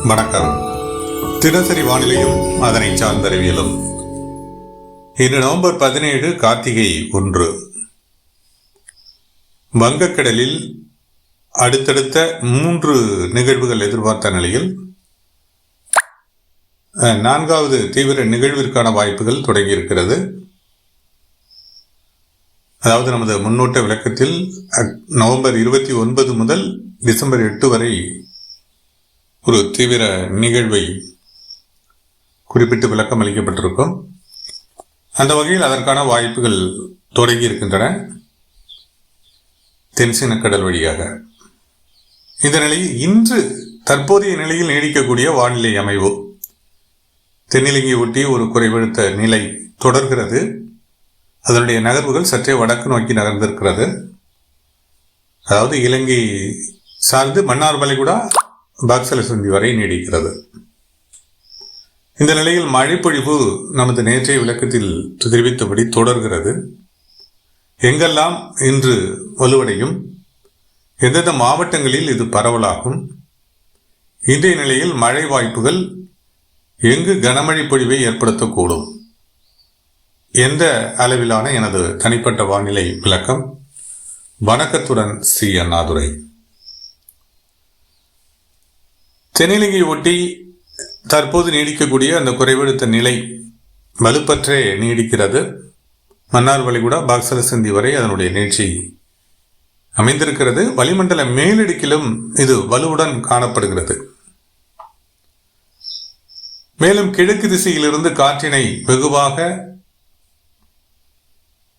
வணக்கம். தினசரி வானிலையும் அதனை சார்ந்த அறிவியலும். இன்று நவம்பர் 17 கார்த்திகை 1. வங்கக்கடலில் அடுத்தடுத்த 3 நிகழ்வுகள் எதிர்பார்த்த நிலையில் 4வது தீவிர நிகழ்விற்கான வாய்ப்புகள் தொடங்கியிருக்கிறது. அதாவது நமது முன்னோட்ட விளக்கத்தில் நவம்பர் 29 முதல் டிசம்பர் 8 வரை ஒரு தீவிர நிகழ்வை குறிப்பிட்டு விளக்கம் அளிக்கப்பட்டிருக்கும். அந்த வகையில் அதற்கான வாய்ப்புகள் தொடங்கி இருக்கின்றன தென்சீன கடல் வழியாக. இந்த நிலையில் இன்று தற்போதைய நிலையில் நீடிக்கக்கூடிய வானிலை அமைவு தென்னிலங்கை ஒட்டி ஒரு குறைவழுத்த நிலை தொடர்கிறது. அதனுடைய நகர்வுகள் சற்றே வடக்கு நோக்கி நகர்ந்திருக்கிறது. அதாவது இலங்கை சார்ந்து மன்னார் வளைகுடா பாக்சலசந்தி வரை நீடிக்கிறது. இந்த நிலையில் மழைப்பொழிவு நமது நேற்றைய விளக்கத்தில் தெரிவித்தபடி தொடர்கிறது. எங்கெல்லாம் இன்று வலுவடையும், எந்தெந்த மாவட்டங்களில் இது பரவலாகும், இன்றைய நிலையில் மழை வாய்ப்புகள் எங்கு கனமழை பொழிவை ஏற்படுத்தக்கூடும், எந்த அளவிலான எனது தனிப்பட்ட வானிலை விளக்கம். வணக்கத்துடன் சி. அண்ணாதுரை. தென்னிலங்கை ஒட்டி தற்போது நீடிக்கக்கூடிய அந்த குறைவழுத்த நிலை வலுப்பற்றே நீடிக்கிறது. மன்னார் வளைகுடா பாக்சலசந்தி வரை அதனுடைய நீட்சி அமைந்திருக்கிறது. வளிமண்டல மேலடுக்கிலும் இது வலுவுடன் காணப்படுகிறது. மேலும் கிழக்கு திசையிலிருந்து காற்றினை வெகுவாக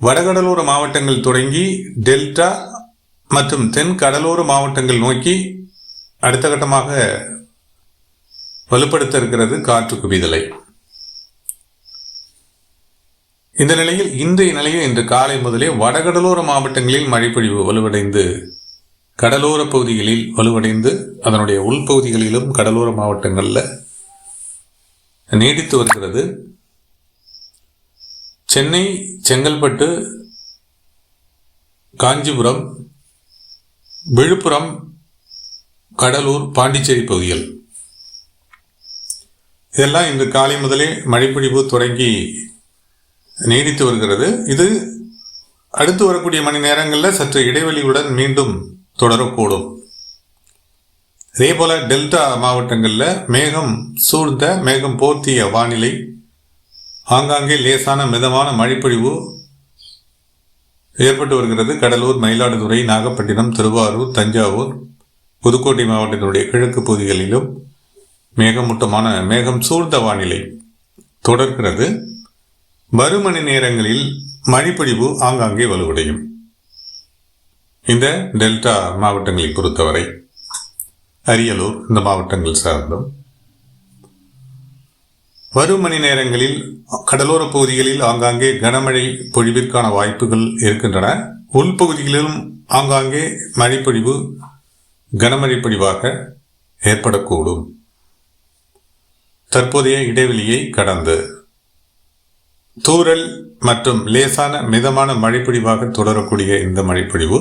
வடகடலோர மாவட்டங்கள் தொடங்கி டெல்டா மற்றும் தென் கடலோர மாவட்டங்கள் நோக்கி அடுத்த கட்டமாக வலுப்படுத்த இருக்கிறது காற்று குவிதலை. இந்த நிலையில் இன்று காலை முதலே வடகடலோர மாவட்டங்களில் மழைப்பொழிவு வலுவடைந்து கடலோர பகுதிகளில் வலுவடைந்து அதனுடைய உள்பகுதிகளிலும் கடலோர மாவட்டங்களில் நீடித்து வருகிறது. சென்னை, செங்கல்பட்டு, காஞ்சிபுரம், விழுப்புரம், கடலூர், பாண்டிச்சேரி பகுதிகள் இதெல்லாம் இன்று காலை முதலே மழைப்பொழிவு தொடங்கி நீடித்து வருகிறது. இது அடுத்து வரக்கூடிய மணி நேரங்களில் சற்று இடைவெளியுடன் மீண்டும் தொடரக்கூடும். அதே போல டெல்டா மாவட்டங்களில் மேகம் சூழ்ந்த மேகம் போர்த்திய வானிலை, ஆங்காங்கே லேசான மிதமான மழைப்பொழிவு ஏற்பட்டு வருகிறது. கடலூர், மயிலாடுதுறை, நாகப்பட்டினம், திருவாரூர், தஞ்சாவூர், புதுக்கோட்டை மாவட்டத்தினுடைய கிழக்கு பகுதிகளிலும் மேகமூட்டமான மேகம் சூழ்ந்த வானிலை தொடர்கிறது. வரும் மணி நேரங்களில் மழைப்பொழிவு ஆங்காங்கே வலுவடையும். இந்த டெல்டா மாவட்டங்களை பொறுத்தவரை அரியலூர் இந்த மாவட்டங்கள் சார்ந்தும் வரும் மணி நேரங்களில் கடலோர பகுதிகளில் ஆங்காங்கே கனமழை பொழிவிற்கான வாய்ப்புகள் இருக்கின்றன. உள்பகுதிகளிலும் ஆங்காங்கே மழைப்பொழிவு கனமழை பொழிவாக ஏற்படக்கூடும். தற்போதைய இடைவெளியை கடந்து தூறல் மற்றும் லேசான மிதமான மழைப்பொழிவாக தொடரக்கூடிய இந்த மழைப்பொழிவு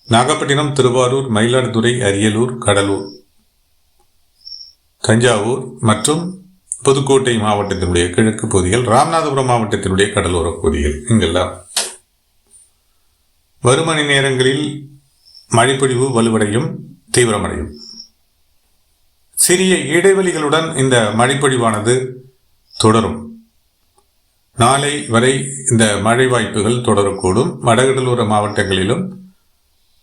நாகப்பட்டினம், திருவாரூர், மயிலாடுதுறை, அரியலூர், கடலூர், தஞ்சாவூர் மற்றும் புதுக்கோட்டை மாவட்டத்தினுடைய கிழக்கு பகுதிகள், ராமநாதபுரம் மாவட்டத்தினுடைய கடலோர பகுதிகள் இங்கெல்லாம் வரும் மணி நேரங்களில் மழைப்பொழிவு வலுவடையும், தீவிரமடையும். சிறிய இடைவெளிகளுடன் இந்த மழைப்பொழிவானது தொடரும். நாளை வரை இந்த மழை வாய்ப்புகள் தொடரக்கூடும். வடகடலோர மாவட்டங்களிலும்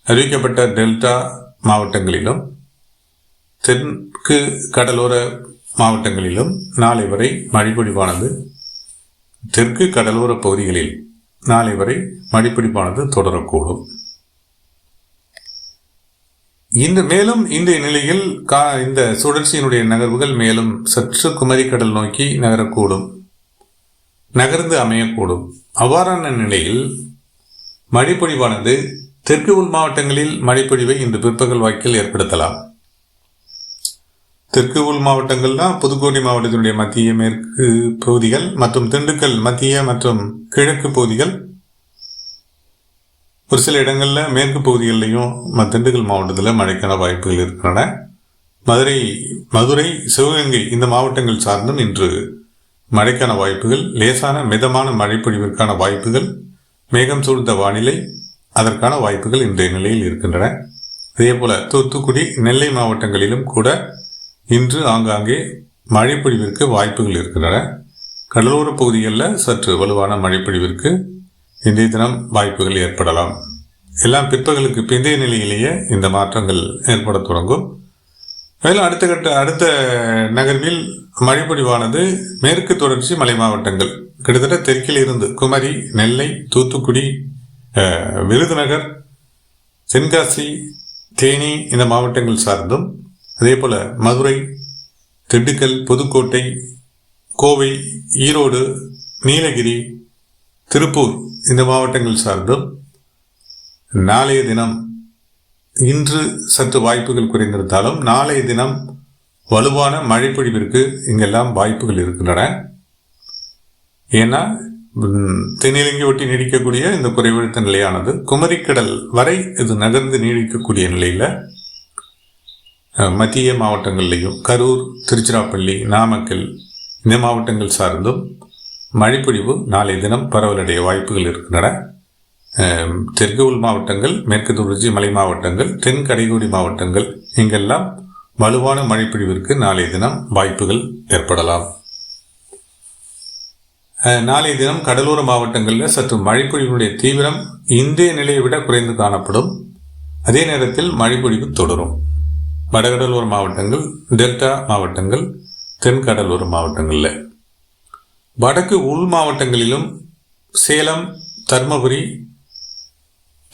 அறிவிக்கப்பட்ட டெல்டா மாவட்டங்களிலும் தெற்கு கடலோர மாவட்டங்களிலும் நாளை வரை மழைப்பொழிவானது, தெற்கு கடலோர பகுதிகளில் நாளை வரை மழைப்பொழிவானது தொடரக்கூடும். மேலும் இன்றைய நிலையில் இந்த சுழற்சியினுடைய நகர்வுகள் மேலும் சற்று குமரிக்கடல் நோக்கி நகரக்கூடும், நகர்ந்து அமையக்கூடும். அவ்வாறான நிலையில் மழைப்பொழிவானது தெற்கு உள் மாவட்டங்களில் மழைப்பொழிவை இன்று பிற்பகல் வாக்கில் ஏற்படுத்தலாம். தெற்கு உள் மாவட்டங்கள்னா புதுக்கோட்டை மாவட்டத்தினுடைய மத்திய மேற்கு பகுதிகள் மற்றும் திண்டுக்கல் மத்திய மற்றும் கிழக்கு பகுதிகள், ஒரு சில இடங்களில் மேற்கு பகுதிகளிலையும் திண்டுக்கல் மாவட்டத்தில் மழைக்கான வாய்ப்புகள் இருக்கின்றன. மதுரை, சிவகங்கை இந்த மாவட்டங்கள் சார்ந்தும் இன்று மழைக்கான வாய்ப்புகள், லேசான மிதமான மழைப்பொழிவிற்கான வாய்ப்புகள், மேகம் சூழ்ந்த வானிலை, அதற்கான வாய்ப்புகள் இன்றைய நிலையில் இருக்கின்றன. அதேபோல தூத்துக்குடி, நெல்லை மாவட்டங்களிலும் கூட இன்று ஆங்காங்கே மழைப்பொழிவிற்கு வாய்ப்புகள் இருக்கின்றன. கடலோர பகுதிகளில் சற்று வலுவான மழைப்பொழிவிற்கு இன்றைய தினம் வாய்ப்புகள் ஏற்படலாம். எல்லாம் பிற்பகலுக்கு பிந்தைய நிலையிலேயே இந்த மாற்றங்கள் ஏற்பட தொடங்கும். மேலும் அடுத்த நகர்வில் மழைப்பொழிவானது மேற்கு தொடர்ச்சி மலை மாவட்டங்கள் கிட்டத்தட்ட தெற்கில் இருந்து குமரி, நெல்லை, தூத்துக்குடி, விருதுநகர், தென்காசி, தேனி இந்த மாவட்டங்கள் சார்ந்தும், அதே போல மதுரை, திண்டுக்கல், புதுக்கோட்டை, கோவை, ஈரோடு, நீலகிரி, திருப்பூர் இந்த மாவட்டங்கள் சார்ந்தும் நாளைய தினம், இன்று சற்று வாய்ப்புகள் குறைந்திருந்தாலும் நாளைய தினம் வலுவான மழைப்பொழிவிற்கு இங்கெல்லாம் வாய்ப்புகள் இருக்கின்றன. ஏன்னா தென்னிலங்கை ஒட்டி நீடிக்கக்கூடிய இந்த குறைவழுத்த நிலையானது குமரிக்கடல் வரை இது நகர்ந்து நீடிக்கக்கூடிய நிலையில் மத்திய மாவட்டங்கள்லையும் கரூர், திருச்சிராப்பள்ளி, நாமக்கல் இந்த மாவட்டங்கள் சார்ந்தும் மழைப்பொழிவு நாளைய தினம் பரவலடைய வாய்ப்புகள் இருக்கின்றன. தெற்கு உள் மாவட்டங்கள், மேற்கு தொடர்ச்சி மலை மாவட்டங்கள், தென் கடைக்கோடி மாவட்டங்கள் இங்கெல்லாம் வலுவான மழைப்பொழிவிற்கு நாளைய தினம் வாய்ப்புகள் ஏற்படலாம். நாளைய தினம் கடலோர மாவட்டங்களில் சற்று மழைப்பொழிவினுடைய தீவிரம் இன்றைய நிலையை விட குறைந்து காணப்படும். அதே நேரத்தில் மழைப்பொழிவு தொடரும். வடகடலோர மாவட்டங்கள், டெல்டா மாவட்டங்கள், தென் கடலோர மாவட்டங்களில், வடக்கு உள் மாவட்டங்களிலும் சேலம், தர்மபுரி,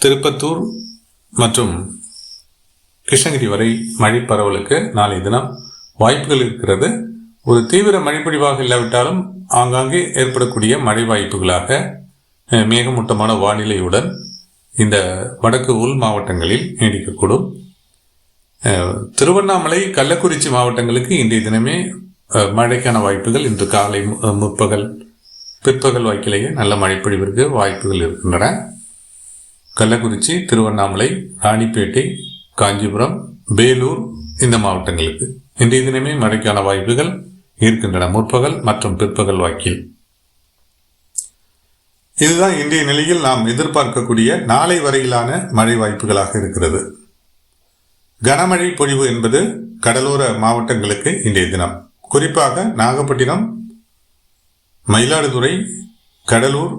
திருப்பத்தூர் மற்றும் கிருஷ்ணகிரி வரை மழை பரவலுக்கு நாளைய தினம் வாய்ப்புகள் இருக்கிறது. ஒரு தீவிர மழைப்பொழிவாக இல்லாவிட்டாலும் ஆங்காங்கே ஏற்படக்கூடிய மழை வாய்ப்புகளாக மேகமூட்டமான வானிலையுடன் இந்த வடக்கு உள் மாவட்டங்களில் நீடிக்கக்கூடும். திருவண்ணாமலை, கள்ளக்குறிச்சி மாவட்டங்களுக்கு இன்றைய தினமே மழைக்கான வாய்ப்புகள், இன்று காலை முற்பகல் பிற்பகல் வாக்கிலேயே நல்ல மழைப்பொழிவிற்கு வாய்ப்புகள் இருக்கின்றன. கள்ளக்குறிச்சி, திருவண்ணாமலை, ராணிப்பேட்டை, காஞ்சிபுரம், வேலூர் இந்த மாவட்டங்களுக்கு இன்றைய தினமே மழைக்கான வாய்ப்புகள் இருக்கின்றன, முற்பகல் மற்றும் பிற்பகல் வாக்கில். இதுதான் இன்றைய நிலையில் நாம் எதிர்பார்க்கக்கூடிய நாளை வரையிலான மழை வாய்ப்புகளாக இருக்கிறது. கனமழை பொழிவு என்பது கடலோர மாவட்டங்களுக்கு இன்றைய தினம், குறிப்பாக நாகப்பட்டினம், மயிலாடுதுறை, கடலூர்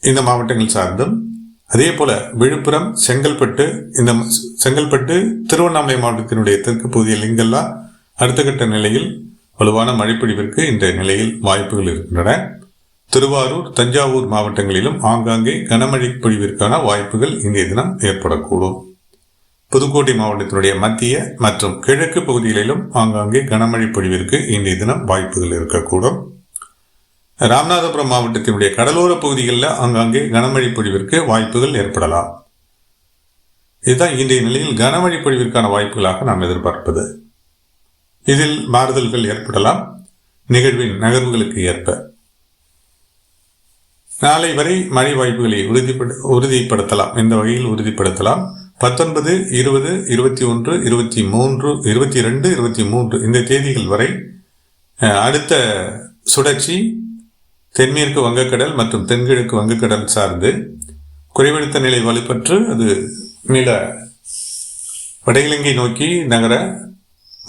இந்த மாவட்டங்கள் சார்ந்தும், அதே போல விழுப்புரம், செங்கல்பட்டு, திருவண்ணாமலை மாவட்டத்தினுடைய தெற்கு பகுதியில் இங்கெல்லாம் அடுத்த கட்ட நிலையில் வலுவான மழைப்பொழிவிற்கு இன்றைய நிலையில் வாய்ப்புகள் இருக்கின்றன. திருவாரூர், தஞ்சாவூர் மாவட்டங்களிலும் ஆங்காங்கே கனமழை பொழிவிற்கான வாய்ப்புகள் இன்றைய தினம் ஏற்படக்கூடும். புதுக்கோட்டை மாவட்டத்தினுடைய மத்திய மற்றும் கிழக்கு பகுதிகளிலும் ஆங்காங்கே கனமழை பொழிவிற்கு இன்றைய தினம் வாய்ப்புகள் இருக்கக்கூடும். ராமநாதபுரம் மாவட்டத்தினுடைய கடலோர பகுதிகளில் ஆங்காங்கே கனமழை பொழிவிற்கு வாய்ப்புகள் ஏற்படலாம். இதுதான் இன்றைய நிலையில் கனமழை பொழிவிற்கான வாய்ப்புகளாக நாம் எதிர்பார்ப்பது. இதில் மாறுதல்கள் ஏற்படலாம் நிகழ்வின் நகர்வுகளுக்கு ஏற்ப. நாளை வரை மழை வாய்ப்புகளை உறுதிப்படுத்தலாம். இந்த வகையில் உறுதிப்படுத்தலாம். 19, 20, 21, 23, 22, 23 இந்த தேதிகள் வரை அடுத்த சுழற்சி தென்மேற்கு வங்கக்கடல் மற்றும் தென்கிழக்கு வங்கக்கடல் சார்ந்து குறைவழுத்த நிலை வலுப்பெற்று அது மீள வட நோக்கி நகர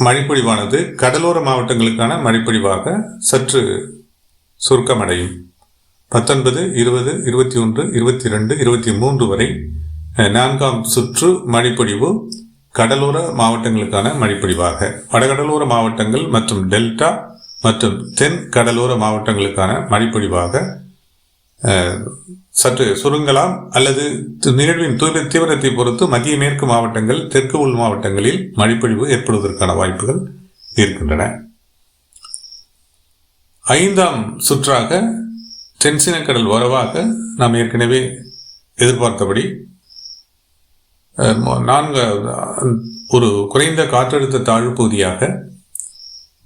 மழைப்பொழிவானது கடலோர மாவட்டங்களுக்கான மழைப்பொழிவாக சற்று சுருக்கமடையும். 19, 20, 21, 22, 23 வரை 4ஆம் சுற்று மழைப்பொழிவு கடலோர மாவட்டங்களுக்கான மழைப்பொழிவாக, வடகடலோர மாவட்டங்கள் மற்றும் டெல்டா மற்றும் தென் கடலோர மாவட்டங்களுக்கான மழைப்பொழிவாக சற்று சுருங்கலாம். அல்லது நிகழ்வின் தீவிரத்தை பொறுத்து மத்திய மேற்கு மாவட்டங்கள், தெற்கு உள் மாவட்டங்களில் மழைப்பொழிவு ஏற்படுவதற்கான வாய்ப்புகள் இருக்கின்றன. 5ஆம் சுற்றாக தென்சினக்கடல் உறவாக நாம் ஏற்கனவே எதிர்பார்த்தபடி ஒரு குறைந்த காற்றழுத்த தாழ்வு பகுதியாக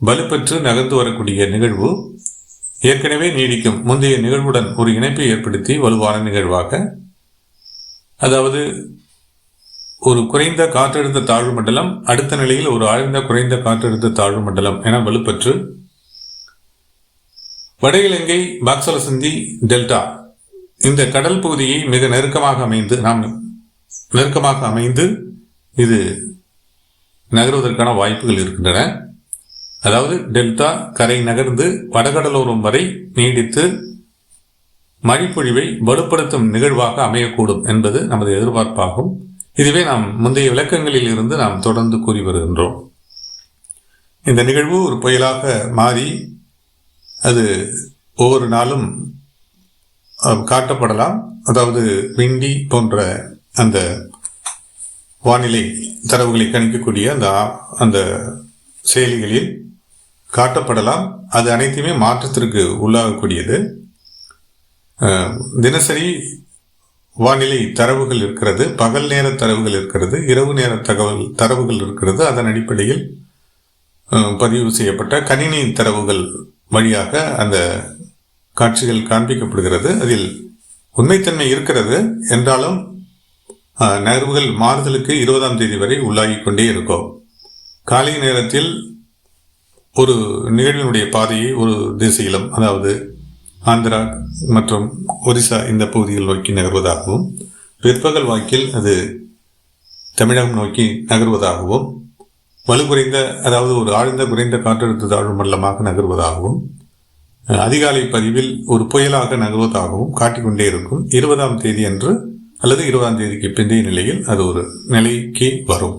வலுப்பெற்று நகர்ந்து வரக்கூடிய நிகழ்வு ஏற்கனவே நீடிக்கும் முந்தைய நிகழ்வுடன் ஒரு இணைப்பை ஏற்படுத்தி வலுவான நிகழ்வாக அதாவது ஒரு குறைந்த காற்றழுத்த தாழ்வு மண்டலம் அடுத்த நிலையில் ஒரு ஆழ்ந்த குறைந்த காற்றழுத்த தாழ்வு மண்டலம் என வலுப்பெற்று வட இலங்கை பாக்சலசந்தி டெல்டா இந்த கடல் பகுதியை மிக நெருக்கமாக அமைந்து இது நகர்வதற்கான வாய்ப்புகள் இருக்கின்றன. அதாவது டெல்டா கரை நகர்ந்து வடகடலோரம் வரை நீடித்து மழைப்பொழிவை வலுப்படுத்தும் நிகழ்வாக அமையக்கூடும் என்பது நமது எதிர்பார்ப்பாகும். இதுவே நாம் முந்தைய விளக்கங்களில் இருந்து நாம் தொடர்ந்து கூறி வருகின்றோம். இந்த நிகழ்வு ஒரு புயலாக மாறி அது ஒவ்வொரு நாளும் காட்டப்படலாம். அதாவது விண்டி போன்ற அந்த வானிலை தரவுகளை கணிக்கக்கூடிய அந்த செயலிகளில் காட்டப்படலாம். அது அனைத்துமே மாற்றத்திற்கு உள்ளாகக்கூடியது. தினசரி வானிலை தரவுகள் இருக்கிறது, பகல் நேர தரவுகள் இருக்கிறது, இரவு நேர தரவுகள் இருக்கிறது. அதன் அடிப்படையில் பதிவு செய்யப்பட்ட கணினி தரவுகள் வழியாக அந்த காட்சிகள் காண்பிக்கப்படுகிறது. அதில் உண்மைத்தன்மை இருக்கிறது என்றாலும் நகர்வுகள் மாறுதலுக்கு 20ஆம் தேதி வரை உள்ளாகி கொண்டே இருக்கும். காலை நேரத்தில் ஒரு நிகழ்வினுடைய பாதையை ஒரு திசையிலும், அதாவது ஆந்திரா மற்றும் ஒரிசா இந்த பகுதிகள் நோக்கி நகர்வதாகவும், பிற்பகல் வாக்கில் அது தமிழகம் நோக்கி நகர்வதாகவும், வலுக்குறைந்த அதாவது ஒரு ஆழ்ந்த குறைந்த காற்றழுத்த தாழ்வு மண்டலமாக நகர்வதாகவும், அதிகாலை பதிவில் ஒரு புயலாக நகர்வதாகவும் காட்டிக்கொண்டே இருக்கும். 20ஆம் தேதி அன்று அல்லது 20ஆம் தேதிக்கு பிந்தைய நிலையில் அது ஒரு நிலைக்கு வரும்.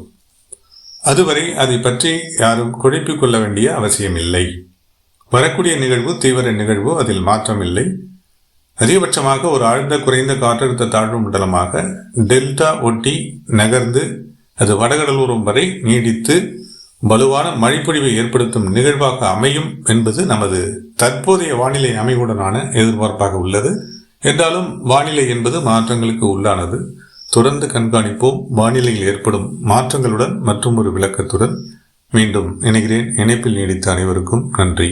அதுவரை அதை பற்றி யாரும் குழப்பிக் கொள்ள வேண்டிய அவசியம் இல்லை. வரக்கூடிய நிகழ்வு தீவிர நிகழ்வு, அதில் மாற்றம் இல்லை. அதிகபட்சமாக ஒரு ஆழ்ந்த குறைந்த காற்றழுத்த தாழ்வு மண்டலமாக டெல்டா ஒட்டி நகர்ந்து அது வடகடலோரம் வரை நீடித்து வலுவான மழைப்பொழிவை ஏற்படுத்தும் நிகழ்வாக அமையும் என்பது நமது தற்போதைய வானிலை அமைவுடனான எதிர்பார்ப்பாக உள்ளது. என்றாலும் வானிலை என்பது மாற்றங்களுக்கு உள்ளானது. தொடர்ந்து கண்காணிப்போம். வானிலையில் ஏற்படும் மாற்றங்களுடன் மற்றும் ஒரு விளக்கத்துடன் மீண்டும் இணைகிறேன். இணைப்பில் நீடித்த அனைவருக்கும் நன்றி.